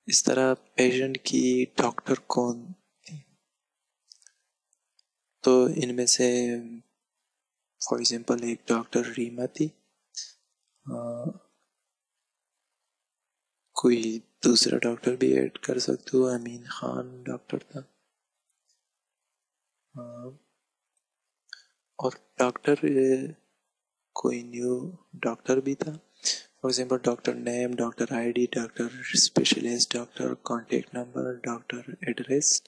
इस तरह पेशेंट की डॉक्टर कौन थी, तो इनमें से फॉर एग्जांपल एक डॉक्टर रीमा थी, कोई दूसरा डॉक्टर भी ऐड कर सकते हो, अमीन खान डॉक्टर था, और डॉक्टर कोई न्यू डॉक्टर भी था, for example doctor name, doctor ID, doctor specialist, doctor contact number, doctor address.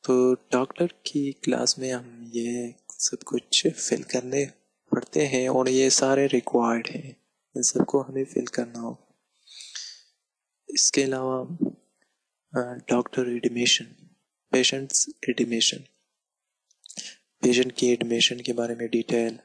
तो डॉक्टर की क्लास में हम ये सब कुछ फिल करने पड़ते हैं और ये सारे रिक्वायर्ड हैं, इन सबको हमें फिल करना होगा। इसके अलावा doctor admission, patients admission, patient की एडमिशन के बारे में डिटेल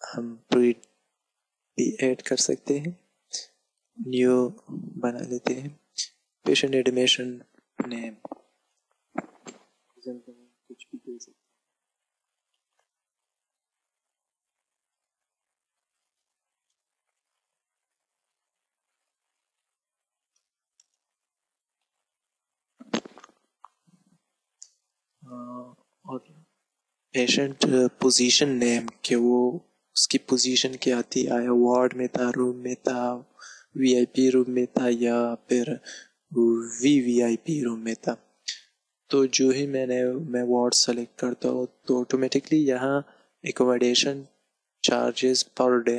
हम प्री भी ऐड कर सकते हैं, न्यू बना लेते हैं। पेशेंट एडमिशन नेम कुछ भी दे सकते हैं। और पेशेंट पोजीशन नेम के वो उसकी पोजीशन क्या थी, आया वार्ड में था, रूम में था, वीआईपी रूम में था या फिर वीवीआईपी रूम में था। तो जो ही मैं वार्ड सेलेक्ट करता हूँ तो ऑटोमेटिकली यहाँ accommodation charges per day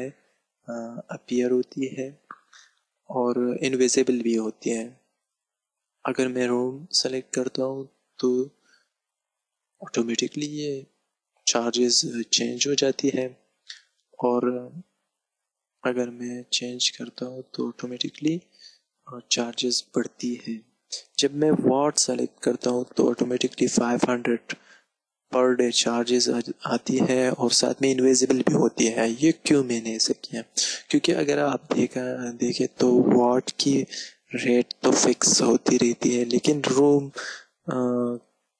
appear होती है और इनविजिबल भी होती है। अगर मैं रूम सेलेक्ट करता हूँ तो ऑटोमेटिकली ये चार्जेस चेंज हो जाती है, और अगर मैं चेंज करता हूँ तो ऑटोमेटिकली चार्जेस बढ़ती है। जब मैं वार्ड सेलेक्ट करता हूँ तो ऑटोमेटिकली 500 पर डे चार्जेस आती है और साथ में इनविजिबल भी होती है। ये क्यों मैंने ऐसे किया, क्योंकि अगर आप देखें तो वार्ड की रेट तो फिक्स होती रहती है, लेकिन रूम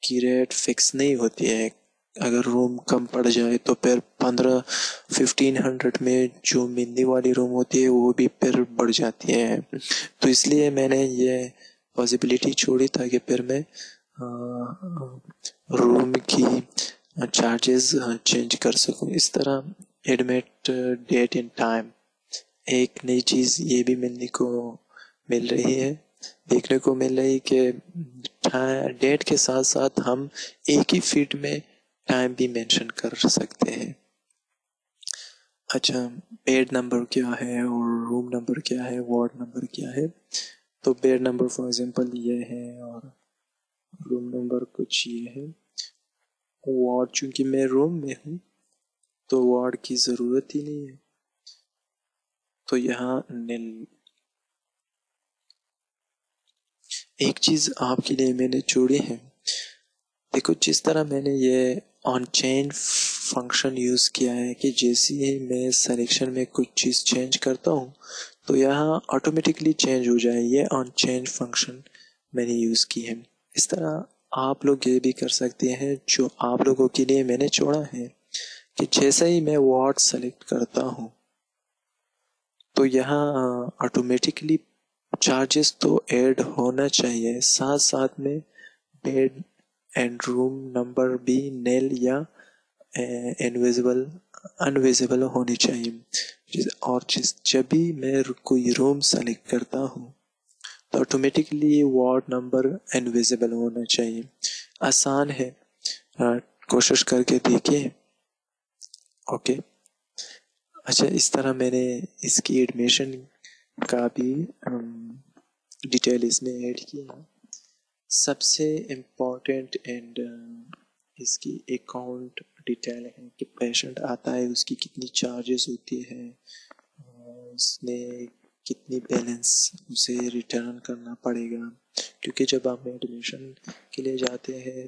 की रेट फिक्स नहीं होती है। अगर रूम कम पड़ जाए तो फिर 1500 में जो मिलने वाली रूम होती है वो भी फिर बढ़ जाती है। तो इसलिए मैंने ये पॉसिबिलिटी छोड़ी ताकि फिर मैं रूम की चार्जेस चेंज कर सकूं। इस तरह एडमिट डेट एंड टाइम, एक नई चीज़ ये भी मिल रही है, देखने को मिल रही कि डेट के साथ साथ हम एक ही फीट में टाइम भी मेंशन कर सकते हैं। अच्छा, बेड नंबर क्या है और रूम नंबर क्या है, वार्ड नंबर क्या है। तो बेड नंबर फॉर एग्जांपल ये है और रूम नंबर कुछ ये है। वार्ड चूंकि मैं रूम में हूँ तो वार्ड की ज़रूरत ही नहीं है, तो यहाँ नील। एक चीज़ आपके लिए मैंने जोड़ी है, देखो जिस तरह मैंने ये ऑन चेन फंक्शन यूज़ किया है कि जैसे ही मैं सिलेक्शन में कुछ चीज़ चेंज करता हूँ तो यहाँ ऑटोमेटिकली चेंज हो जाए, ये ऑन चेन फंक्शन मैंने यूज़ की है। इस तरह आप लोग ये भी कर सकते हैं, जो आप लोगों के लिए मैंने छोड़ा है कि जैसे ही मैं वार्ड सेलेक्ट करता हूँ तो यहाँ ऑटोमेटिकली चार्जेस तो ऐड होना चाहिए, साथ साथ में बेड एंड रूम नंबर भी नेल या इनविजिबल अनविजिबल होनी चाहिए। और जब भी मैं कोई रूम सेलेक्ट करता हूँ तो ऑटोमेटिकली वार्ड नंबर इनविजिबल होना चाहिए। आसान है, कोशिश करके देखिए। ओके। अच्छा, इस तरह मैंने इसकी एडमिशन का भी डिटेल इसमें ऐड किया है। सबसे इम्पोर्टेंट एंड इसकी अकाउंट डिटेल है कि पेशेंट आता है उसकी कितनी चार्जेस होती है, उसने कितनी बैलेंस उसे रिटर्न करना पड़ेगा, क्योंकि जब हम एडमिशन के लिए जाते हैं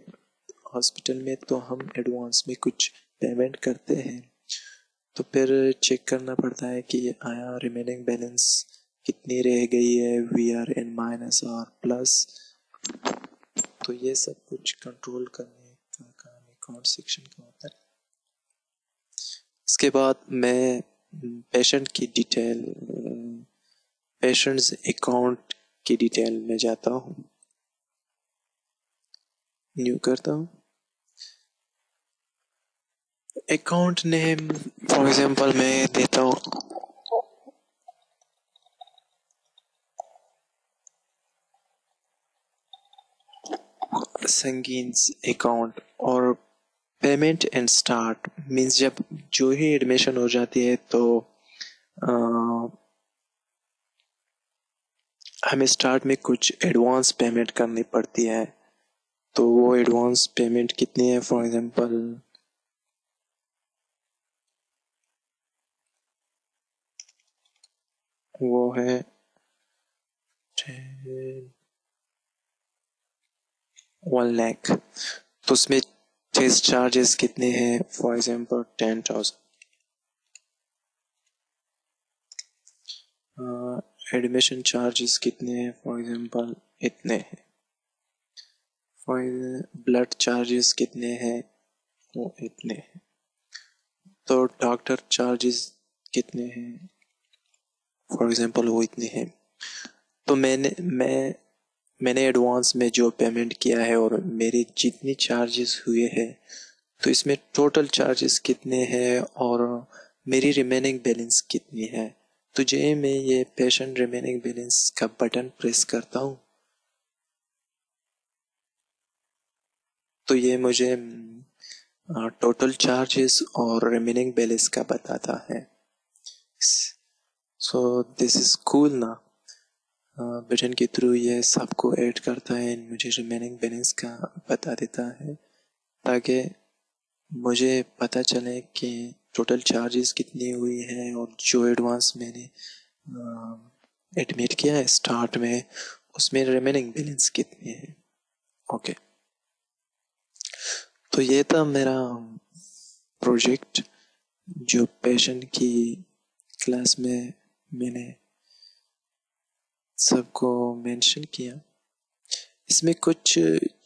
हॉस्पिटल में तो हम एडवांस में कुछ पेमेंट करते हैं, तो फिर चेक करना पड़ता है कि आया रिमेनिंग बैलेंस कितनी रह गई है, वी आर इन माइनस और प्लस। तो ये सब कुछ कंट्रोल करने का काम अकाउंट सेक्शन का होता है। इसके बाद मैं पेशेंट की डिटेल, पेशेंट्स अकाउंट की डिटेल में जाता हूँ, न्यू करता हूँ। अकाउंट नेम फॉर एग्जांपल मैं देता हूँ संगीन्स अकाउंट, और पेमेंट एंड स्टार्ट मीन्स जब जो ही एडमिशन हो जाती है तो हमें स्टार्ट में कुछ एडवांस पेमेंट करनी पड़ती है। तो वो एडवांस पेमेंट कितनी है, फॉर एग्जांपल वो है 1 लाख। तो उसमें टेस्ट चार्जेस कितने हैं, फॉर एग्जांपल 10,000। एडमिशन चार्जेस कितने हैं, फॉर एग्जांपल इतने हैं। फॉर ब्लड चार्जेस कितने हैं, वो इतने हैं। तो डॉक्टर चार्जेस कितने हैं, फॉर एग्जांपल वो इतने हैं। तो मैंने एडवांस में जो पेमेंट किया है और मेरे जितनी चार्जेस हुए हैं, तो इसमें टोटल चार्जेस कितने हैं और मेरी रिमेनिंग बैलेंस कितनी है। तो जो मैं ये पेशेंट रिमेनिंग बैलेंस का बटन प्रेस करता हूँ तो ये मुझे टोटल चार्जेस और रिमेनिंग बैलेंस का बताता है। सो दिस इज कूल ना। बटन के थ्रू ये सबको ऐड करता है, मुझे रिमेनिंग बैलेंस का बता देता है, ताकि मुझे पता चले कि टोटल चार्जेस कितनी हुई है और जो एडवांस मैंने एडमिट किया है स्टार्ट में, उसमें रिमेनिंग बैलेंस कितनी है। ओके, तो ये था मेरा प्रोजेक्ट जो पेशेंट की क्लास में मैंने सबको मेंशन किया। इसमें कुछ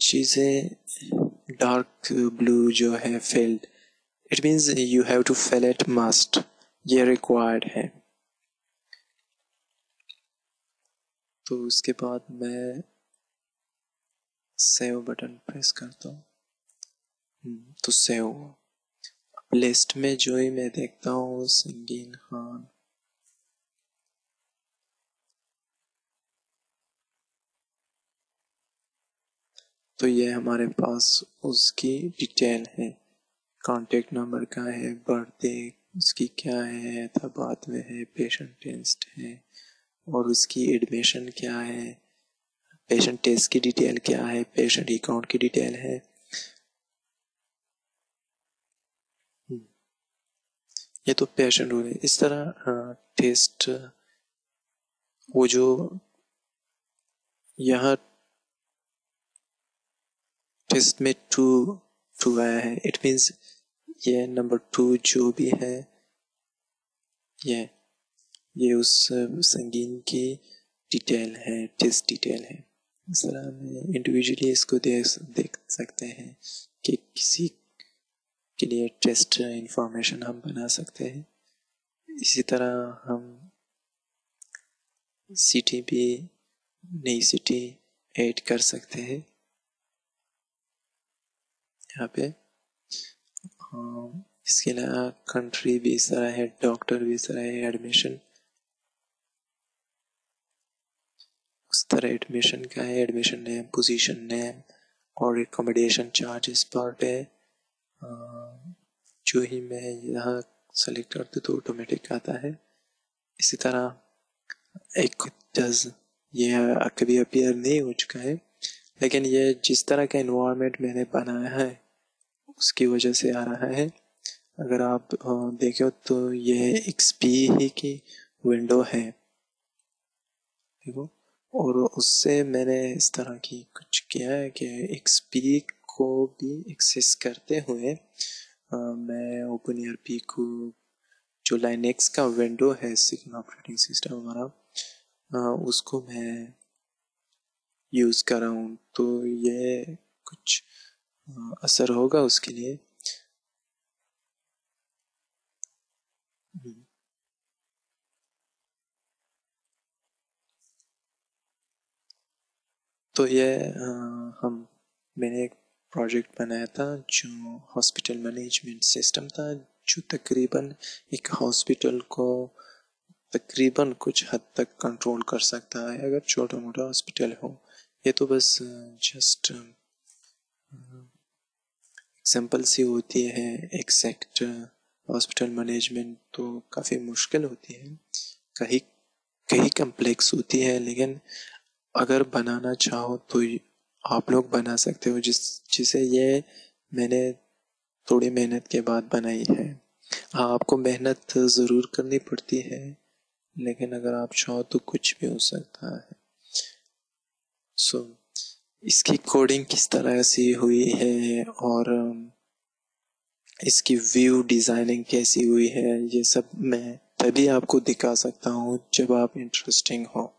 चीज़ें डार्क ब्लू जो है field, it means you have to fill it must, ये रिक्वायर्ड है। तो उसके बाद मैं सेव बटन प्रेस करता हूँ। तो सेव लिस्ट में जो ही मैं देखता हूँ संगीन खान, तो ये हमारे पास उसकी डिटेल है, कांटेक्ट नंबर का है, बर्थडे उसकी क्या है, हैदराबाद में है, पेशेंट टेस्ट है, और उसकी एडमिशन क्या है, पेशेंट टेस्ट की डिटेल क्या है, पेशेंट अकाउंट की डिटेल है। ये तो पेशेंट हो गए। इस तरह टेस्ट वो जो यहाँ टेस्ट में टू टू आया है, इट मीन्स ये नंबर 2 जो भी है ये उस संगीन की डिटेल है, टेस्ट डिटेल है। इस तरह हमें इंडिविजुअली इसको देख सकते हैं कि किसी के लिए टेस्ट इंफॉर्मेशन हम बना सकते हैं। इसी तरह हम सिटी भी, नई सिटी ऐड कर सकते हैं यहाँ पे। इसके अलावा कंट्री भी इस तरह है, डॉक्टर भी इस तरह है, एडमिशन उस तरह एडमिशन का है, एडमिशन नेम, पोजीशन नेम और एकोमोडेशन चार्जेस पर डे। जो ही मैं यहाँ सेलेक्ट करती तो ऑटोमेटिक आता है। इसी तरह एक जज ये कभी अपीयर नहीं हो चुका है, लेकिन ये जिस तरह का इन्वायरमेंट मैंने बनाया है उसकी वजह से आ रहा है। अगर आप देखो तो ये XP ही की विंडो है, देखो। और उससे मैंने इस तरह की कुछ किया है कि XP को भी एक्सेस करते हुए मैं OpenRP को, जो लाइनेक्स का विंडो है सेकंड ऑपरेटिंग सिस्टम हमारा, उसको मैं यूज़ कर रहा हूँ। तो ये कुछ असर होगा उसके लिए। तो ये मैंने एक प्रोजेक्ट बनाया था जो हॉस्पिटल मैनेजमेंट सिस्टम था, जो तकरीबन एक हॉस्पिटल को तकरीबन कुछ हद तक कंट्रोल कर सकता है अगर छोटा मोटा हॉस्पिटल हो। ये तो बस जस्ट एग्जाम्पल सी होती है। एग्जैक्ट हॉस्पिटल मैनेजमेंट तो काफ़ी मुश्किल होती है, कहीं कहीं कम्प्लेक्स होती है, लेकिन अगर बनाना चाहो तो आप लोग बना सकते हो, जिसे ये मैंने थोड़ी मेहनत के बाद बनाई है। हाँ, आपको मेहनत ज़रूर करनी पड़ती है, लेकिन अगर आप चाहो तो कुछ भी हो सकता है। सो इसकी कोडिंग किस तरह से हुई है और इसकी व्यू डिज़ाइनिंग कैसी हुई है, ये सब मैं तभी आपको दिखा सकता हूँ जब आप इंटरेस्टिंग हो।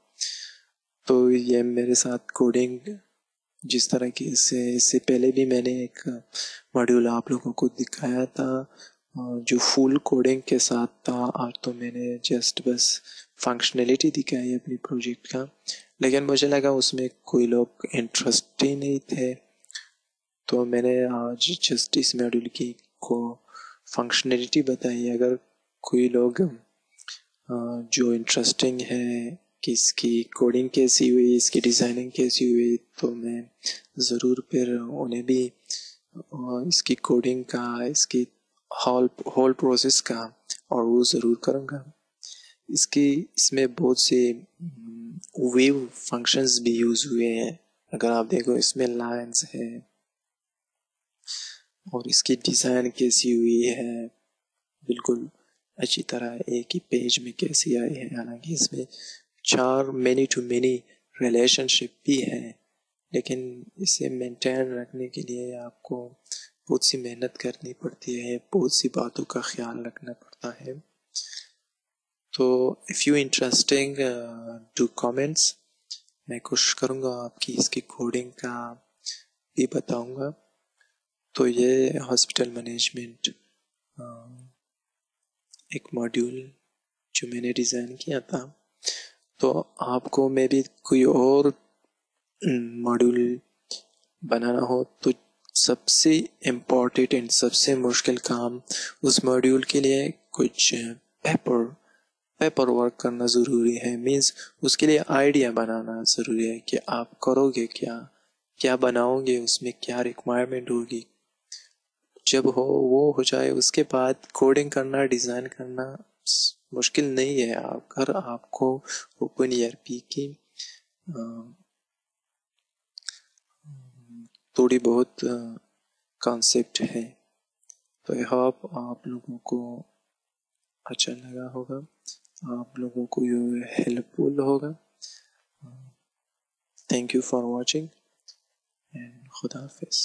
तो ये मेरे साथ कोडिंग जिस तरह की इससे पहले भी मैंने एक मॉड्यूल आप लोगों को दिखाया था जो फुल कोडिंग के साथ था। आज तो मैंने जस्ट बस फंक्शनैलिटी दिखाई अपनी प्रोजेक्ट का, लेकिन मुझे लगा उसमें कोई लोग इंटरेस्ट ही नहीं थे, तो मैंने आज जस्ट इस मॉड्यूल की को फंक्शनैलिटी बताई। अगर कोई लोग जो इंटरेस्टिंग है कि इसकी कोडिंग कैसी हुई, इसकी डिज़ाइनिंग कैसी हुई, तो मैं ज़रूर फिर उन्हें भी इसकी कोडिंग का, इसकी होल होल प्रोसेस का और वो ज़रूर करूँगा। इसमें बहुत से वेव फंक्शंस भी यूज़ हुए हैं। अगर आप देखो इसमें लाइंस है और इसकी डिज़ाइन कैसी हुई है, बिल्कुल अच्छी तरह एक ही पेज में कैसी आई है। हालांकि इसमें 4 मैनी टू मैनी रिलेशनशिप भी है, लेकिन इसे मेंटेन रखने के लिए आपको बहुत सी मेहनत करनी पड़ती है, बहुत सी बातों का ख्याल रखना पड़ता है। तो if you interesting to comments, मैं कोशिश करूँगा आपकी इसकी कोडिंग का भी बताऊँगा। तो ये हॉस्पिटल मैनेजमेंट एक मॉड्यूल जो मैंने डिज़ाइन किया था। तो आपको मे भी कोई और मॉड्यूल बनाना हो तो सबसे इम्पोर्टेंट एंड सबसे मुश्किल काम उस मॉड्यूल के लिए कुछ पेपर वर्क करना ज़रूरी है। मीन्स उसके लिए आइडिया बनाना ज़रूरी है कि आप करोगे क्या, क्या बनाओगे, उसमें क्या रिक्वायरमेंट होगी। जब वो हो जाए उसके बाद कोडिंग करना, डिज़ाइन करना मुश्किल नहीं है। अगर आपको ओपन ईआरपी की थोड़ी बहुत कॉन्सेप्ट है, तो आई होप आप लोगों को अच्छा लगा होगा, आप लोगों को ये हेल्पफुल होगा। Thank you for watching and खुदा हाफिज़।